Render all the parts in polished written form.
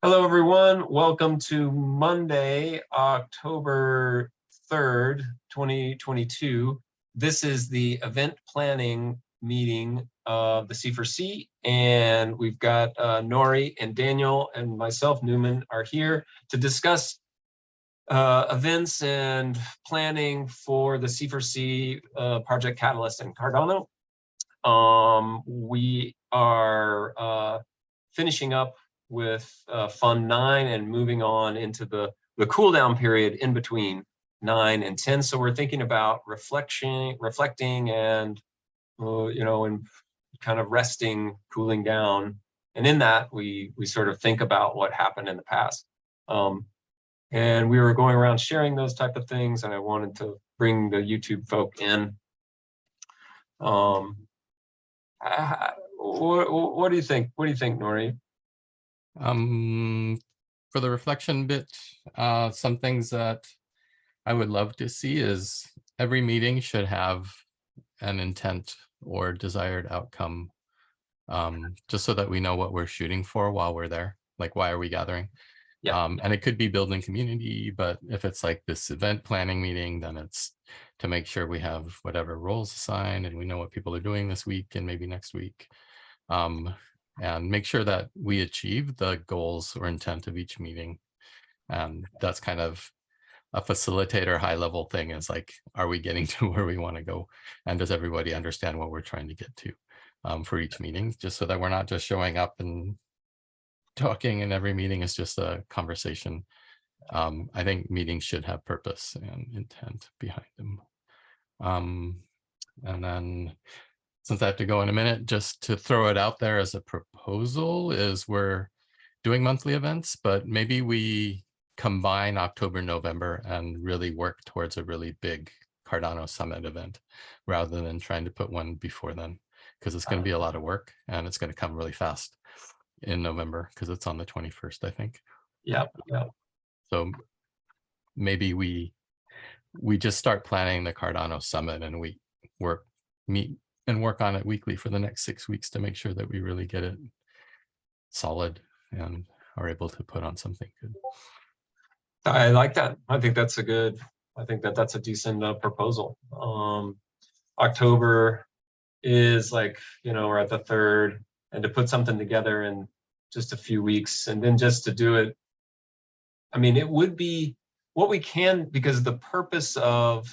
Hello, everyone. Welcome to Monday, October 3rd, 2022. This is the event planning meeting of the C4C, and we've got Nori and Daniel and myself, Newman, are here to discuss events and planning for the C4C Project Catalyst in Cardano. We are finishing up with Fund 9 and moving on into the cool down period in between 9 and 10. So we're thinking about reflecting and, and kind of resting, cooling down. And in that, we sort of think about what happened in the past. And we were going around sharing those type of things, and I wanted to bring the YouTube folk in. What do you think? What do you think, Nori? For the reflection bit, some things that I would love to see is every meeting should have an intent or desired outcome, just so that we know what we're shooting for while we're there. Like, why are we gathering? Yeah. And it could be building community, but if it's like this event planning meeting, then it's to make sure we have whatever roles assigned and we know what people are doing this week and maybe next week. And make sure that we achieve the goals or intent of each meeting. And that's kind of a facilitator high level thing, is like, are we getting to where we want to go? And does everybody understand what we're trying to get to for each meeting, just so that we're not just showing up and talking and every meeting is just a conversation. I think meetings should have purpose and intent behind them. And then, since I have to go in a minute, just to throw it out there as a proposal, is we're doing monthly events, but maybe we combine October, November and really work towards a really big Cardano Summit event rather than trying to put one before then, because it's going to be a lot of work and it's going to come really fast in November because it's on the 21st, I think. Yeah. So maybe we just start planning the Cardano Summit and we meet and work on it weekly for the next 6 weeks to make sure that we really get it solid and are able to put on something good. I like that. I think that's a good, that's a decent proposal. October is like, we're at the 3rd, and to put something together in just a few weeks and then just to do it. I mean, it would be what we can, because the purpose of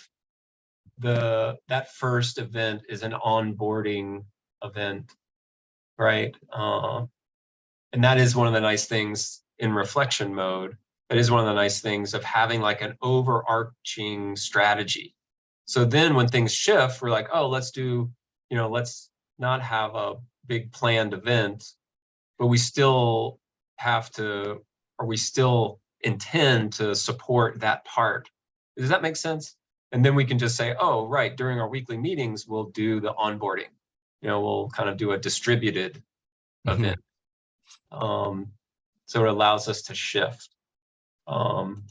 that first event is an onboarding event, right? And that is one of the nice things in reflection mode. That is one of the nice things of having like an overarching strategy. So then when things shift, we're like, oh, let's do, let's not have a big planned event, but we still have to, or we still intend to support that part. Does that make sense? And then we can just say, oh, right, during our weekly meetings, we'll do the onboarding. We'll kind of do a distributed event. So it allows us to shift. And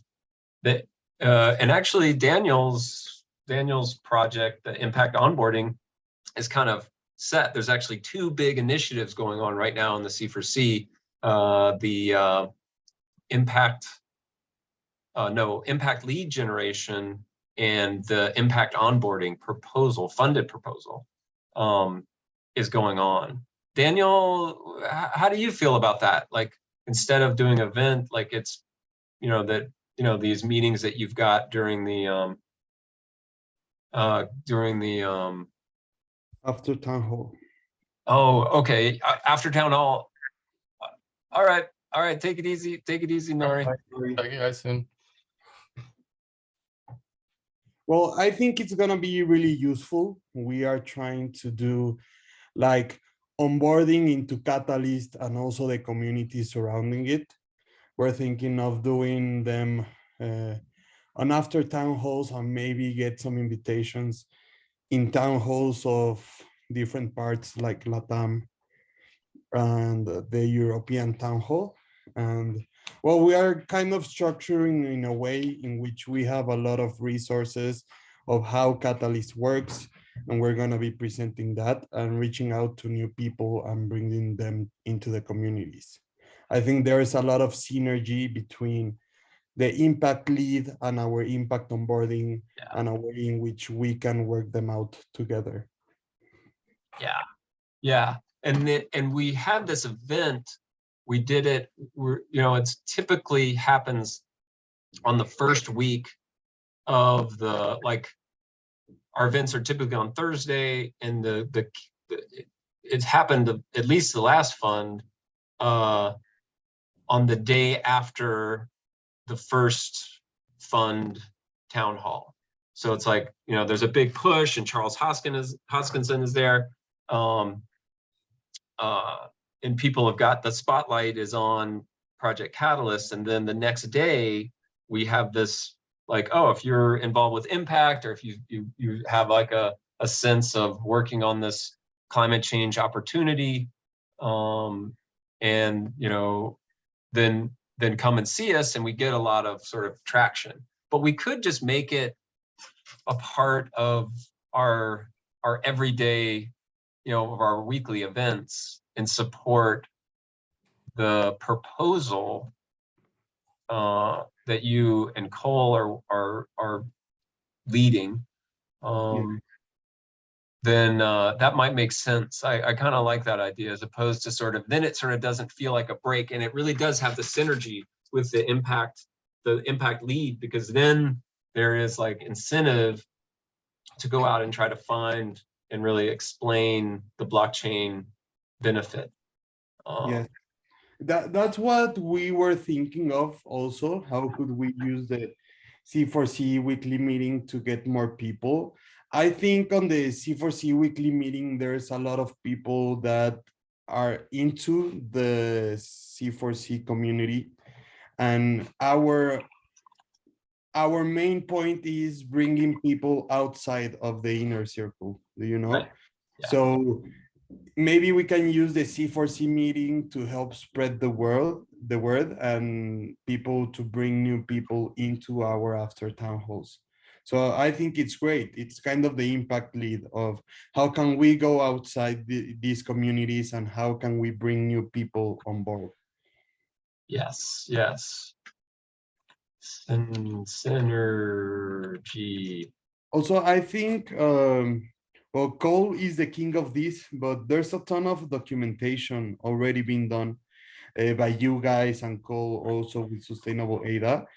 actually, Daniel's project, the Impact Onboarding, is kind of set. There's actually 2 big initiatives going on right now in the C4C. The impact lead generation and the impact onboarding proposal, funded proposal, is going on. Daniel, how do you feel about that? Like, instead of doing an event, like it's, these meetings that you've got during the after town hall. Oh, okay. After town hall. All right. Take it easy, Nori. Talk to you guys soon. Well, I think it's gonna be really useful. We are trying to do like onboarding into Catalyst and also the community surrounding it. We're thinking of doing them on after town halls and maybe get some invitations in town halls of different parts like LATAM and the European town hall. And well, we are kind of structuring in a way in which we have a lot of resources of how Catalyst works, and we're going to be presenting that and reaching out to new people and bringing them into the communities. I think there is a lot of synergy between the impact lead and our impact onboarding and a way in which we can work them out together. Yeah. And we had this event, we did it, it's typically happens on the first week of the, like, our events are typically on Thursday, and it happened at least the last fund on the day after the first fund town hall. So it's like, there's a big push, and Charles Hoskinson is there. And people have got, the spotlight is on Project Catalyst, and then the next day we have this, like, oh, if you're involved with impact, or if you have like a sense of working on this climate change opportunity, and then come and see us, and we get a lot of sort of traction. But we could just make it a part of our everyday, of our weekly events, and support the proposal that you and Cole are leading. Then that might make sense. I kind of like that idea, as opposed to sort of, then it sort of doesn't feel like a break, and it really does have the synergy with the impact lead, because then there is like incentive to go out and try to find and really explain the blockchain benefit. Yeah, that's what we were thinking of also. How could we use the C4C weekly meeting to get more people? I think on the C4C weekly meeting, there's a lot of people that are into the C4C community, and our main point is bringing people outside of the inner circle, Right. Yeah. So maybe we can use the C4C meeting to help spread the word, and people to bring new people into our after town halls. So I think it's great. It's kind of the impact lead of how can we go outside these communities, and how can we bring new people on board. Yes. Synergy. Also, I think, well, Cole is the king of this, but there's a ton of documentation already being done by you guys and Cole, also with Sustainable ADA,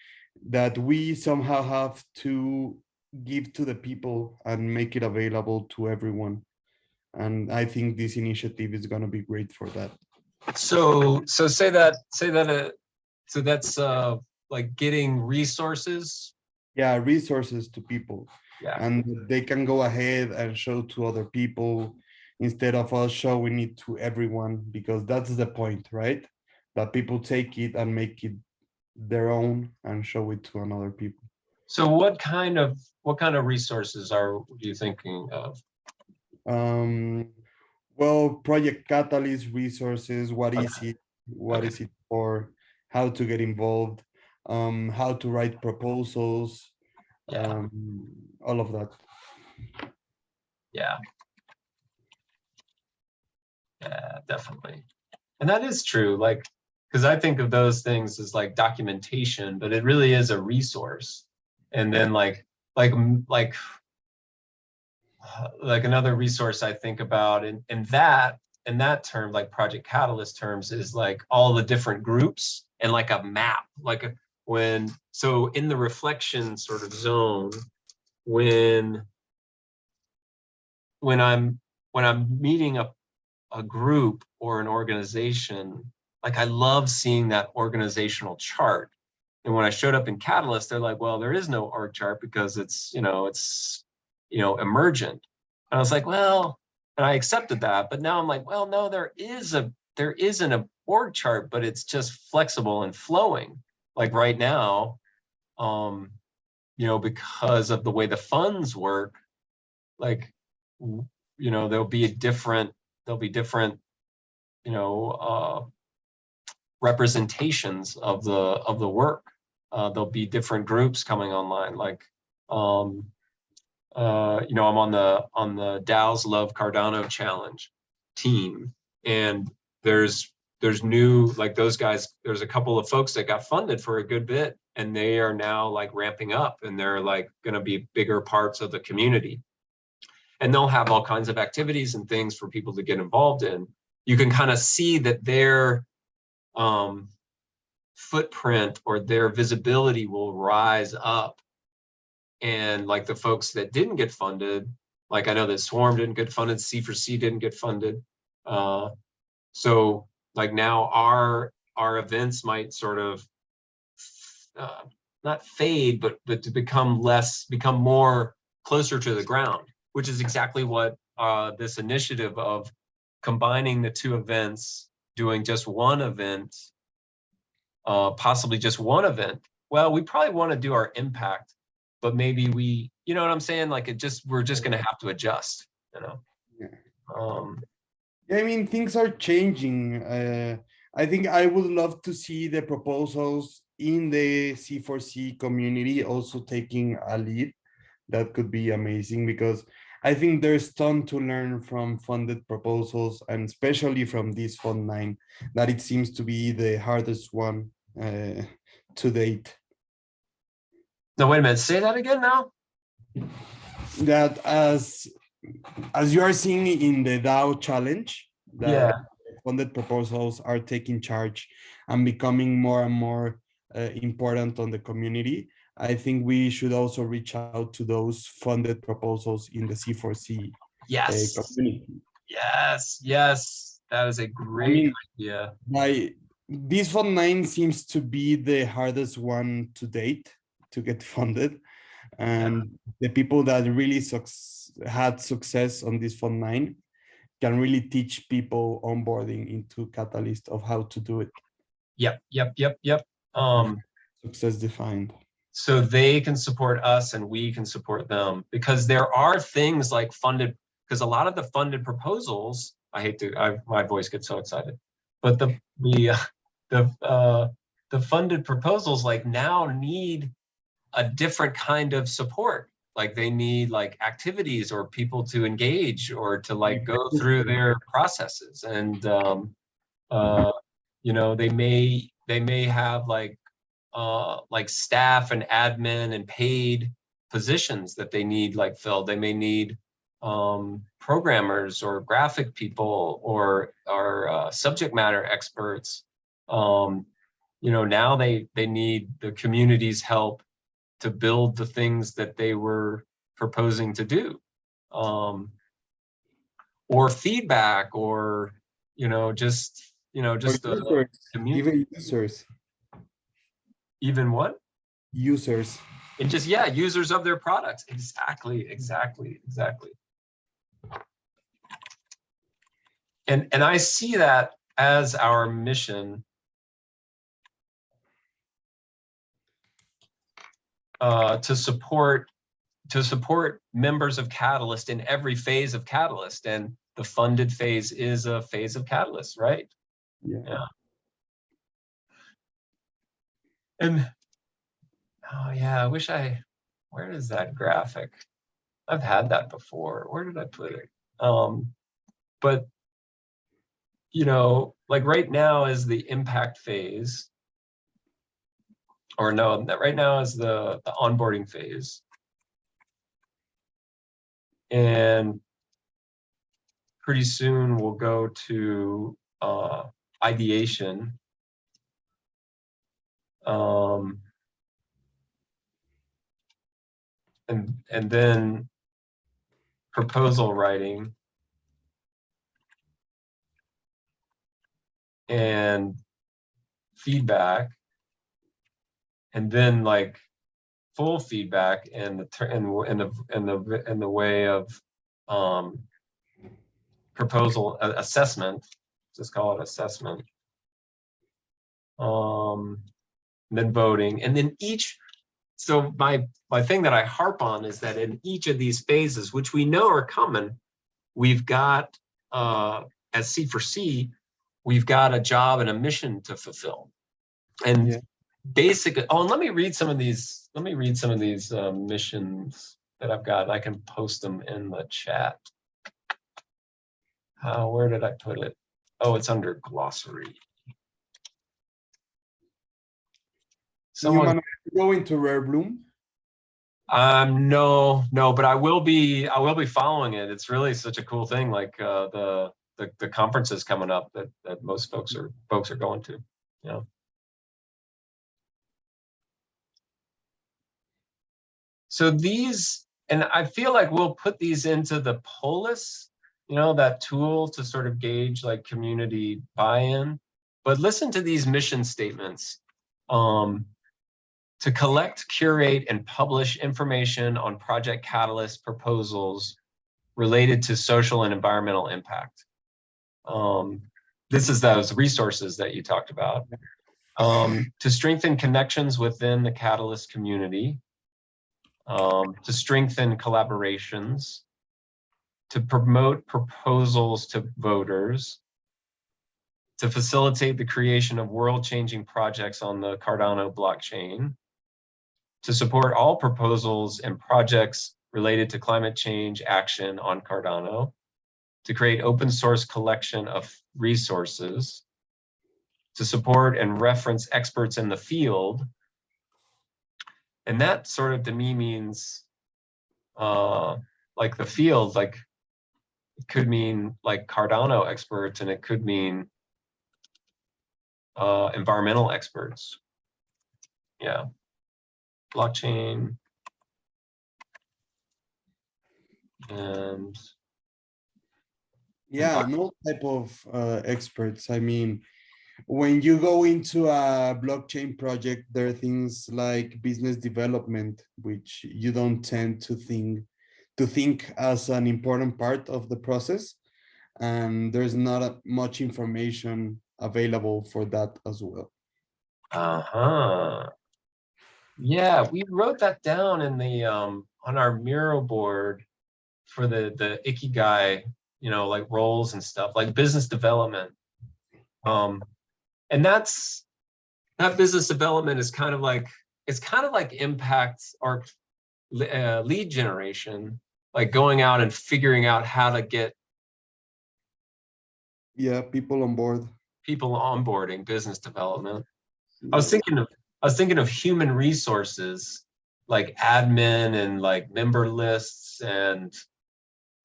that we somehow have to give to the people and make it available to everyone. And I think this initiative is going to be great for that. So say that so that's like getting resources. Yeah, resources to people. Yeah. And they can go ahead and show to other people instead of us showing it to everyone, because that's the point, right? That people take it and make it their own and show it to another people. So what kind of resources are you thinking of? Well, Project Catalyst resources, what is Okay. it? What is it for? How to get involved? How to write proposals? Yeah. All of that. Yeah, definitely. And that is true, like, because I think of those things as like documentation, but it really is a resource. And then like another resource I think about in that term, like Project Catalyst terms, is like all the different groups and like a map, like so in the reflection sort of zone, when I'm meeting a group or an organization, like I love seeing that organizational chart. And when I showed up in Catalyst, they're like, well, there is no org chart because it's emergent. And I was like, well, and I accepted that, but now I'm like, well, no, there isn't an org chart, but it's just flexible and flowing. Like right now, because of the way the funds work, like, there'll be different, representations of the work. There'll be different groups coming online. Like, I'm on the DAO's Love Cardano Challenge team, and there's there's new, like those guys, there's a couple of folks that got funded for a good bit, and they are now like ramping up, and they're like going to be bigger parts of the community. And they'll have all kinds of activities and things for people to get involved in. You can kind of see that their footprint or their visibility will rise up. And like the folks that didn't get funded, like I know that Swarm didn't get funded, C4C didn't get funded. So like now our events might sort of not fade, but to become more closer to the ground, which is exactly what this initiative of combining the two events, doing just one event, possibly just one event. Well, we probably want to do our impact, but maybe we, you know what I'm saying? Like we're just going to have to adjust, you know? Yeah. Yeah, I mean, things are changing. I think I would love to see the proposals in the C4C community also taking a lead. That could be amazing, because I think there's ton to learn from funded proposals, and especially from this Fund 9, that it seems to be the hardest one to date. No, wait a minute, say that again now? That as you are seeing in the DAO challenge, that funded proposals are taking charge and becoming more and more important on the community. I think we should also reach out to those funded proposals in the C4C community. Yes, that is a great idea. This Fund 9 seems to be the hardest one to date to get funded. And the people that really had success on this Fund 9 can really teach people onboarding into Catalyst of how to do it. Yep. Success defined. So they can support us and we can support them, because there are things like funded, because a lot of the funded proposals, my voice gets so excited, but the funded proposals like now need a different kind of support. Like they need like activities or people to engage or to like go through their processes. And you know, they may have like staff and admin and paid positions that they need like filled. They may need programmers or graphic people or subject matter experts. You know, now they need the community's help to build the things that they were proposing to do, or feedback, or just the community. Even users. Even what? Users. And just, yeah, users of their products. Exactly. And I see that as our mission to support members of Catalyst in every phase of Catalyst, and the funded phase is a phase of Catalyst, right? Yeah. And oh yeah, I wish where is that graphic? I've had that before. Where did I put it? But like right now is the impact phase, or no, right now is the onboarding phase. And pretty soon we'll go to ideation. And then proposal writing, and feedback, and then like full feedback and the way of proposal assessment. Just call it assessment. Then voting, and then each. So my thing that I harp on is that in each of these phases, which we know are coming, we've got as C4C, we've got a job and a mission to fulfill. And basically, and let me read some of these. Let me read some of these missions that I've got. I can post them in the chat. Where did I put it? Oh, it's under glossary. Do you Someone, want to go into Rare Bloom? no, but I will be following it. It's really such a cool thing, like the conferences coming up that most folks are going to. Yeah. So these, and I feel like we'll put these into the polis, that tool to sort of gauge like community buy-in. But listen to these mission statements. To collect, curate, and publish information on Project Catalyst proposals related to social and environmental impact. This is those resources that you talked about. To strengthen connections within the Catalyst community. To strengthen collaborations, to promote proposals to voters, to facilitate the creation of world-changing projects on the Cardano blockchain, to support all proposals and projects related to climate change action on Cardano, to create open source collection of resources, to support and reference experts in the field. And that sort of to me means like the field, like it could mean like Cardano experts, and it could mean environmental experts. Yeah, blockchain and Yeah, no type of experts. I mean, when you go into a blockchain project, there are things like business development, which you don't tend to think as an important part of the process. And there's not much information available for that as well. Yeah, we wrote that down in the on our Miro board for the Ikigai, like roles and stuff, like business development. And that business development is kind of like, impact or lead generation, like going out and figuring out how to get people on board. People onboarding, business development. I was thinking of human resources, like admin and like member lists and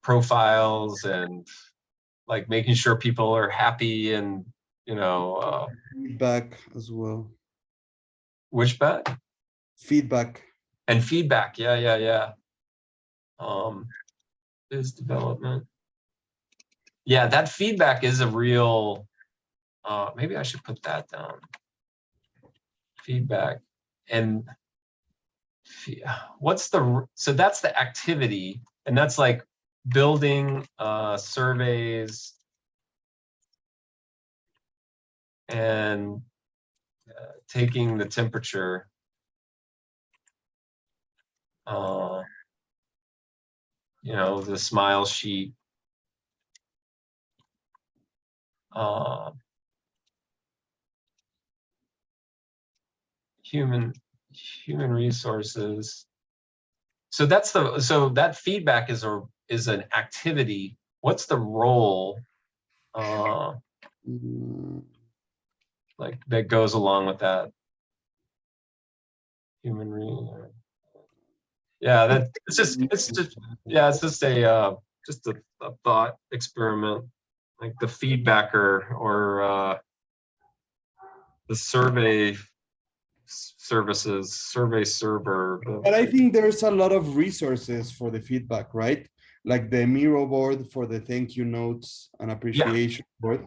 profiles and like making sure people are happy and feedback as well. Which bet? Feedback. And feedback, yeah. Biz development. Yeah, that feedback is a real, maybe I should put that down. Feedback. And so that's the activity, and that's like building surveys and taking the temperature. The smile sheet. Human resources. So that feedback is an activity. What's the role like that goes along with that? Yeah, it's just a thought experiment, like the feedbacker or the survey services, survey server. But I think there's a lot of resources for the feedback, right? Like the Miro board for the thank you notes and appreciation board.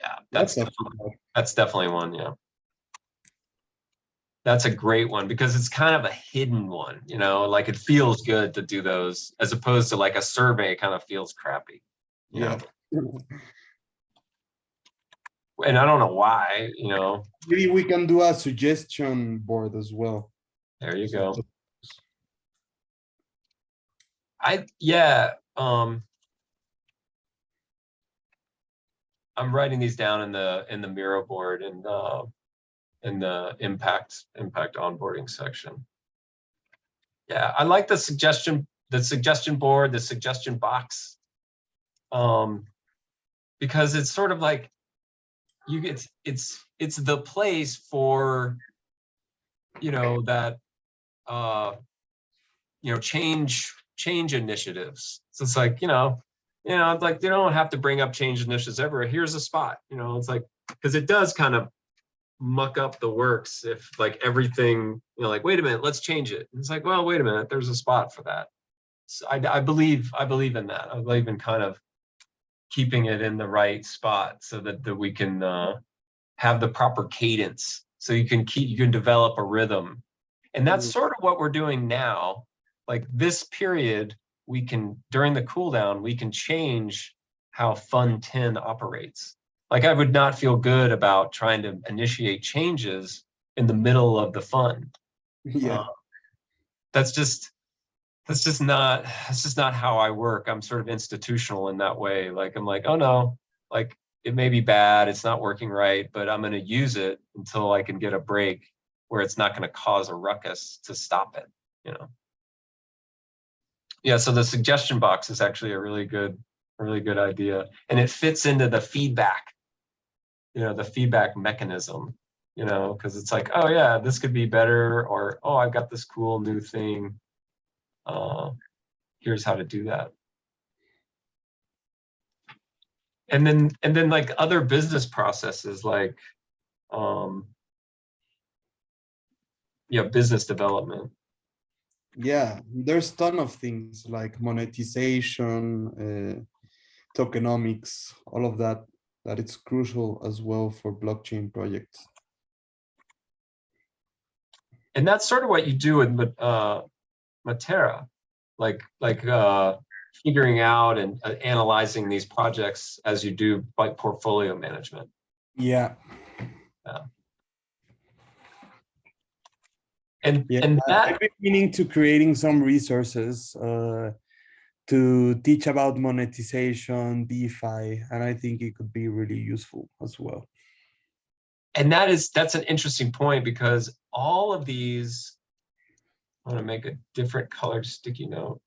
Yeah, that's definitely one. Yeah, that's a great one because it's kind of a hidden one. Like it feels good to do those as opposed to like a survey. Kind of feels crappy. Yeah. And I don't know why. Maybe we can do a suggestion board as well. There you go. I'm writing these down in the Miro board and in the impact onboarding section. Yeah, I like the suggestion board, the suggestion box, because it's sort of like it's the place for, you know, that you know, change initiatives. So it's like, you know, it's like they don't have to bring up change initiatives ever. Here's a spot, you know, it's like, because it does kind of muck up the works if like everything, you know, like, wait a minute, let's change it. And it's like, well, wait a minute, there's a spot for that. So I believe in that. I believe in kind of keeping it in the right spot so that we can have the proper cadence. So you can develop a rhythm. And that's sort of what we're doing now. Like this period, we can, during the cool down, we can change how Fund 10 operates. Like I would not feel good about trying to initiate changes in the middle of the fund. Yeah. That's just not how I work. I'm sort of institutional in that way. Like I'm like, oh no, like it may be bad, it's not working right, but I'm going to use it until I can get a break where it's not going to cause a ruckus to stop it, you know. Yeah, so the suggestion box is actually a really good idea, and it fits into the feedback, you know, the feedback mechanism, you know, because it's like, oh yeah, this could be better, or oh, I've got this cool new thing. Here's how to do that. And then like other business processes like yeah, business development. Yeah, there's a ton of things like monetization, tokenomics, all of that it's crucial as well for blockchain projects. And that's sort of what you do with Matera, like figuring out and analyzing these projects as you do like portfolio management. Yeah. Yeah. And that I've been meaning to creating some resources to teach about monetization, DeFi, and I think it could be really useful as well. And that's an interesting point, because all of these, I want to make a different colored sticky note.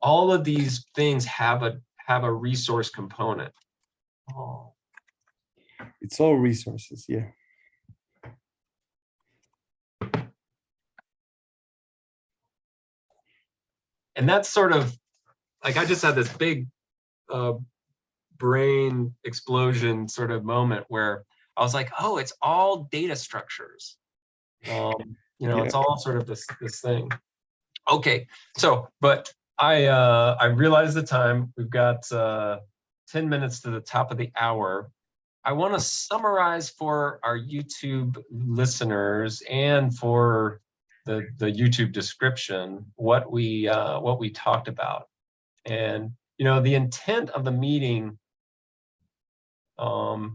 All of these things have a resource component. Oh. It's all resources, yeah. And that's sort of like, I just had this big brain explosion sort of moment where I was like, oh, it's all data structures. You know, Yeah. it's all sort of this thing. Okay, so, but I realized the time. We've got 10 minutes to the top of the hour. I want to summarize for our YouTube listeners and for the YouTube description what we talked about. And you know, the intent of the meeting, the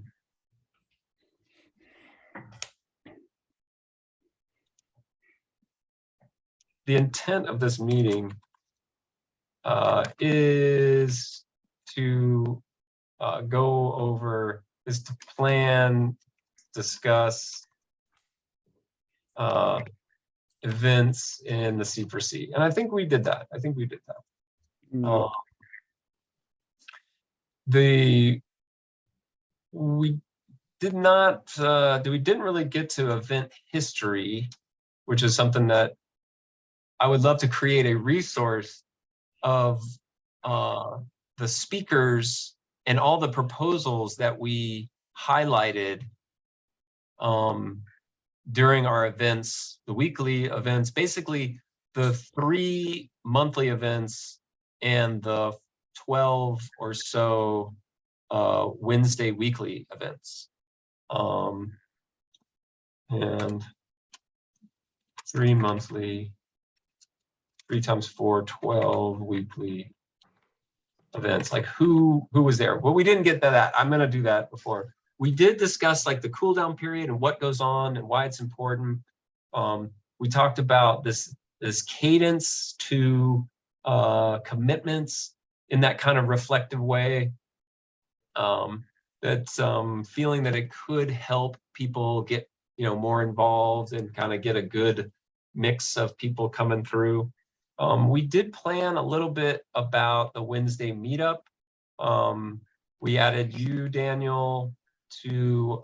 intent of this meeting is to is to plan, discuss events in the C4C. And I think we did that. Yeah. We didn't really get to event history, which is something that I would love to create a resource of the speakers and all the proposals that we highlighted during our events, the weekly events, basically the 3 monthly events and the 12 or so Wednesday weekly events. And 3 monthly, 3 times 4, 12 weekly events. Like who was there? Well, we didn't get to that. I'm going to do that before. We did discuss like the cool down period and what goes on and why it's important. We talked about this cadence to commitments in that kind of reflective way. That's feeling that it could help people get, you know, more involved and kind of get a good mix of people coming through. We did plan a little bit about the Wednesday meetup, we added you, Daniel, to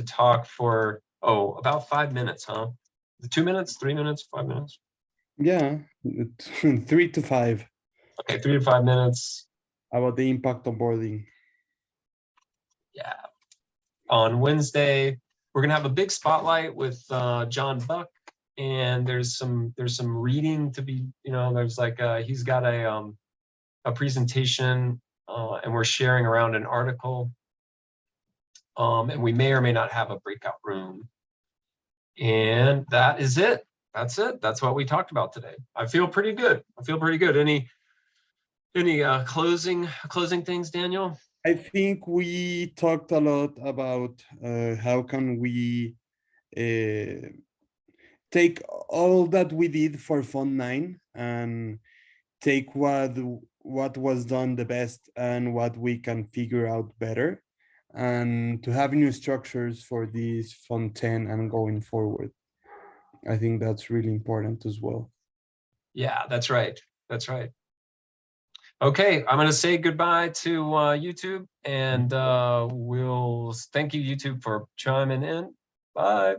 talk for, about 5 minutes, huh? 2 minutes, 3 minutes, 5 minutes? Yeah, 3 to 5 Okay, 3 to 5 minutes. about the impact onboarding. Yeah. On Wednesday, we're gonna have a big spotlight with John Buck, and there's some reading to be, there's like he's got a presentation, and we're sharing around an article, and we may or may not have a breakout room. And that is it. That's it. That's what we talked about today. I feel pretty good. Any closing things, Daniel? I think we talked a lot about how can we take all that we did for Fund 9 and take what was done the best and what we can figure out better, and to have new structures for this Fund 10 and going forward. I think that's really important as well. Yeah, that's right. That's right. Okay, I'm going to say goodbye to YouTube, and we'll thank you, YouTube, for chiming in. Bye.